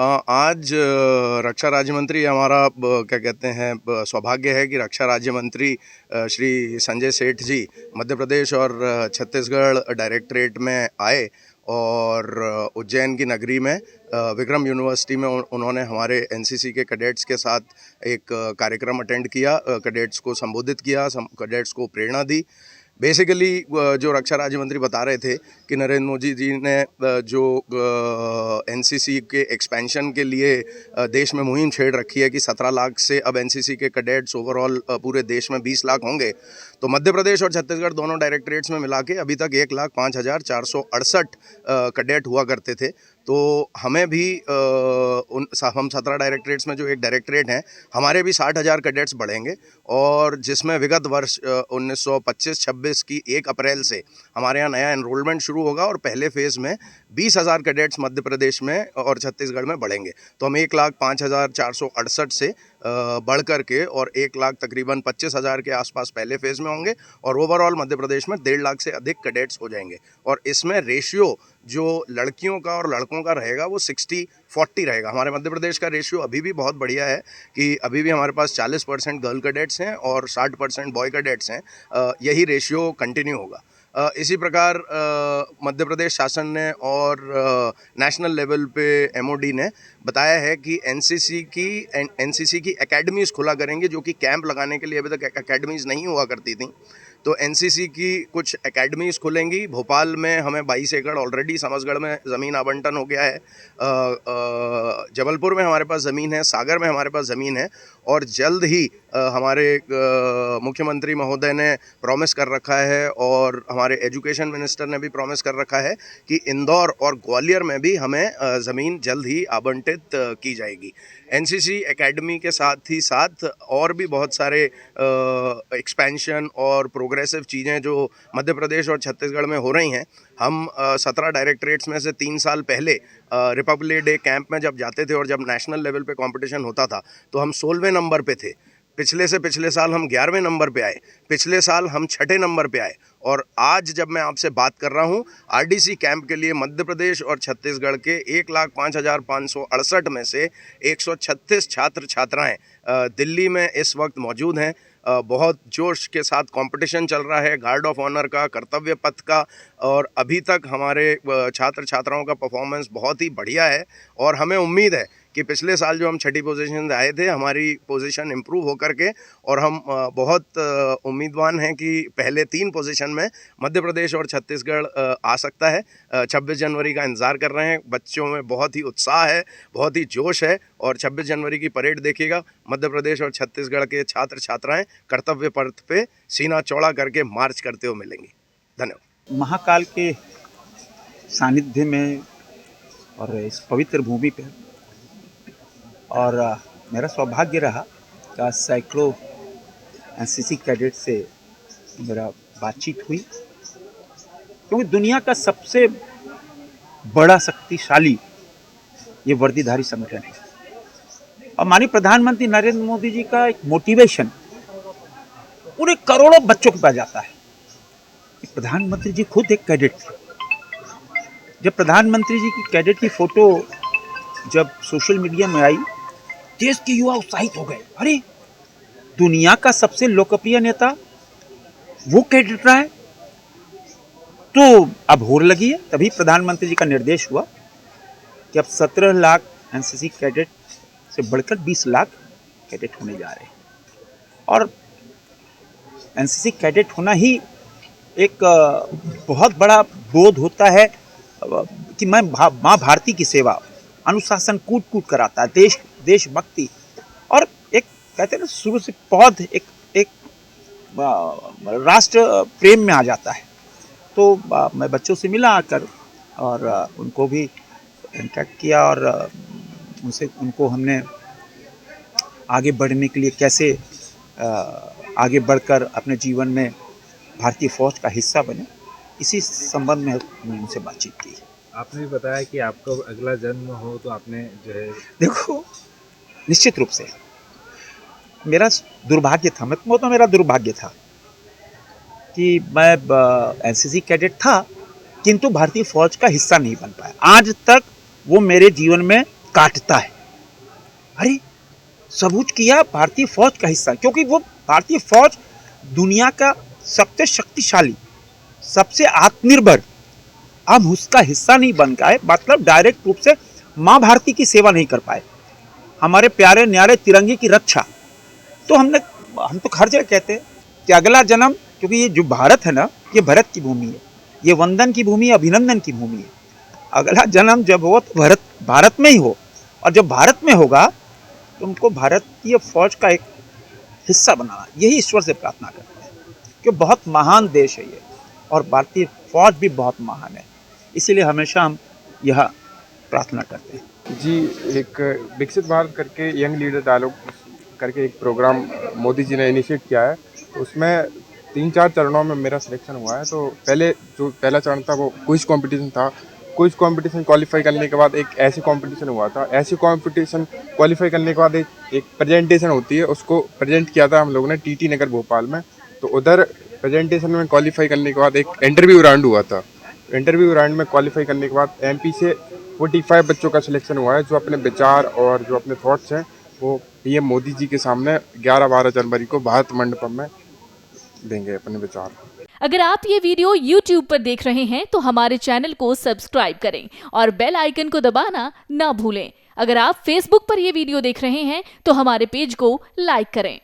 आज रक्षा राज्य मंत्री हमारा क्या कहते हैं सौभाग्य है कि रक्षा राज्य मंत्री श्री संजय सेठ जी मध्य प्रदेश और छत्तीसगढ़ डायरेक्टरेट में आए और उज्जैन की नगरी में विक्रम यूनिवर्सिटी में उन्होंने हमारे एनसीसी के कैडेट्स के साथ एक कार्यक्रम अटेंड किया, कैडेट्स को संबोधित किया, कैडेट्स को प्रेरणा दी। बेसिकली जो रक्षा राज्य मंत्री बता रहे थे कि नरेंद्र मोदी जी ने जो एनसीसी के एक्सपेंशन के लिए देश में मुहिम छेड़ रखी है कि 17 लाख से अब एनसीसी के कैडेट्स ओवरऑल पूरे देश में 20 लाख होंगे। तो मध्य प्रदेश और छत्तीसगढ़ दोनों डायरेक्टरेट्स में मिला के अभी तक 1,05,468 कैडेट हुआ करते थे। तो हमें भी हम 17 डायरेक्टरेट्स में जो एक डायरेक्टरेट हैं, हमारे भी 60,000 कैडेट्स बढ़ेंगे और जिसमें विगत वर्ष 1925-26 की 1 अप्रैल से हमारे यहाँ नया एनरोलमेंट शुरू होगा और पहले फेज़ में 20,000 कैडेट्स मध्य प्रदेश में और छत्तीसगढ़ में बढ़ेंगे। तो हम 1,05,468 से बढ़ कर के और 1 लाख तकरीबन 25,000 के आसपास पहले फेज़ में होंगे और ओवरऑल मध्य प्रदेश में 1.5 लाख से अधिक कैडेट्स हो जाएंगे। और इसमें रेशियो जो लड़कियों का और लड़कों का रहेगा वो 60-40 रहेगा। हमारे मध्य प्रदेश का रेशियो अभी भी बहुत बढ़िया है कि अभी भी हमारे पास 40% गर्ल कैडेट्स हैं और 60% बॉय कैडेट्स हैं। यही रेशियो कंटिन्यू होगा। इसी प्रकार मध्य प्रदेश शासन ने और नेशनल लेवल पे एमओडी ने बताया है कि एनसीसी की एकेडमीज़ खुला करेंगे, जो कि कैंप लगाने के लिए अभी तक एकेडमीज़ नहीं हुआ करती थी। तो एनसीसी की कुछ एकेडमीज़ खुलेंगी। भोपाल में हमें 22 एकड़ ऑलरेडी, समझगढ़ में ज़मीन आवंटन हो गया है, जबलपुर में हमारे पास ज़मीन है, सागर में हमारे पास ज़मीन है और जल्द ही हमारे मुख्यमंत्री महोदय ने प्रॉमिस कर रखा है और हमारे एजुकेशन मिनिस्टर ने भी प्रॉमिस कर रखा है कि इंदौर और ग्वालियर में भी हमें ज़मीन जल्द ही आवंटित की जाएगी। एनसीसी एकेडमी के साथ ही साथ और भी बहुत सारे एक्सपेंशन और प्रोग्रेसिव चीज़ें जो मध्य प्रदेश और छत्तीसगढ़ में हो रही हैं। हम 17 डायरेक्टरेट्स में से 3 साल पहले रिपब्लिक डे कैंप में जब जाते थे और जब नेशनल लेवल पे कंपटीशन होता था तो हम 16वें नंबर पे थे। पिछले से पिछले साल हम 11वें नंबर पे आए, पिछले साल हम 6ठे नंबर पे आए और आज जब मैं आपसे बात कर रहा हूँ आरडीसी कैंप के लिए मध्य प्रदेश और छत्तीसगढ़ के 1,05,568 में से 136 छात्र छात्राएं दिल्ली में इस वक्त मौजूद हैं। बहुत जोश के साथ कंपटीशन चल रहा है गार्ड ऑफ ऑनर का, कर्तव्य पथ का, और अभी तक हमारे छात्र छात्राओं का परफॉर्मेंस बहुत ही बढ़िया है और हमें उम्मीद है कि पिछले साल जो हम 6ठी पोजीशन से आए थे, हमारी पोजीशन इम्प्रूव होकर के और हम बहुत उम्मीदवान हैं कि पहले 3 पोजीशन में मध्य प्रदेश और छत्तीसगढ़ आ सकता है। 26 जनवरी का इंतज़ार कर रहे हैं। बच्चों में बहुत ही उत्साह है, बहुत ही जोश है और 26 जनवरी की परेड देखिएगा। मध्य प्रदेश और छत्तीसगढ़ के छात्र छात्राएं कर्तव्य पथ पे सीना चौड़ा करके मार्च करते हुए मिलेंगी। धन्यवाद। महाकाल के सानिध्य में और इस पवित्र भूमि पे और मेरा सौभाग्य रहा कि सैकड़ों एनसीसी कैडेट से मेरा बातचीत हुई, क्योंकि दुनिया का सबसे बड़ा शक्तिशाली ये वर्दीधारी संगठन है और माननीय प्रधानमंत्री नरेंद्र मोदी जी का एक मोटिवेशन पूरे करोड़ों बच्चों के पास जाता है। प्रधानमंत्री जी खुद एक कैडेट थे। जब प्रधानमंत्री जी की कैडेट की फोटो जब सोशल मीडिया में आई, देश के युवा उत्साहित हो गए। अरे, दुनिया का सबसे लोकप्रिय नेता वो कैडेट रहा है, तो अब होड़ लगी है। तभी प्रधानमंत्री जी का निर्देश हुआ कि अब 17 लाख एनसीसी कैडेट से बढ़कर 20 लाख कैडेट होने जा रहे हैं और एनसीसी कैडेट होना ही एक बहुत बड़ा बोध होता है कि मैं माँ भारती की सेवा, अनुशासन कूट कूट कराता है, देशभक्ति और एक कहते हैं ना शुरू से पौध एक राष्ट्र प्रेम में आ जाता है। तो मैं बच्चों से मिला आकर और उनको भी इंटरेक्ट किया और उनको हमने आगे बढ़ने के लिए कैसे आगे बढ़कर अपने जीवन में भारतीय फौज का हिस्सा बने, इसी संबंध में हमने उनसे बातचीत की। आपने भी बताया कि आपका अगला जन्म हो तो आपने जो है, देखो, निश्चित रूप से मेरा दुर्भाग्य था, मेरा दुर्भाग्य था कि मैं एनसीसी कैडेट था किंतु भारतीय फौज का हिस्सा नहीं बन पाया। आज तक वो मेरे जीवन में काटता है। अरे सबूत किया भारतीय फौज का हिस्सा, क्योंकि वो भारतीय फौज दुनिया का सबसे शक्तिशाली, सबसे आत्मनिर्भर, हम उसका हिस्सा नहीं बन पाए, मतलब डायरेक्ट रूप से माँ भारती की सेवा नहीं कर पाए, हमारे प्यारे न्यारे तिरंगे की रक्षा। तो हम तो हर जगह कहते हैं कि अगला जन्म, क्योंकि ये जो भारत है ना, ये भरत की भूमि है, ये वंदन की भूमि है, अभिनंदन की भूमि है। अगला जन्म जब हो तो भारत में ही हो, और जब भारत में होगा तो उनको भारतीय फौज का एक हिस्सा बनाना, यही ईश्वर से प्रार्थना करते हैं, कि बहुत महान देश है ये, और भारतीय फौज भी बहुत महान है, इसीलिए हमेशा हम यह प्रार्थना करते हैं। जी, एक विकसित भारत करके यंग लीडर डायलॉग करके एक प्रोग्राम मोदी जी ने इनिशिएट किया है, तो उसमें 3-4 चरणों में मेरा सिलेक्शन हुआ है। तो पहला चरण था वो क्विज कंपटीशन था। क्विज कंपटीशन क्वालिफाई करने के बाद एक ऐसी कंपटीशन हुआ था। ऐसी कंपटीशन क्वालिफाई करने के बाद एक प्रेजेंटेशन होती है, उसको प्रेजेंट किया था हम लोगों ने टीटी नगर भोपाल में। तो उधर प्रेजेंटेशन में क्वालिफाई करने के बाद एक इंटरव्यू राउंड हुआ था। इंटरव्यू राउंड में क्वालिफाई करने के बाद एमपी से 45 बच्चों का सिलेक्शन हुआ है, जो अपने विचार और जो अपने थॉट्स हैं वो पीएम मोदी जी के सामने 11-12 जनवरी को भारत मंडपम में देंगे अपने विचार। अगर आप ये वीडियो YouTube पर देख रहे हैं तो हमारे चैनल को सब्सक्राइब करें और बेल आइकन को दबाना ना भूलें। अगर आप Facebook पर ये वीडियो देख रहे हैं तो हमारे पेज को लाइक करें।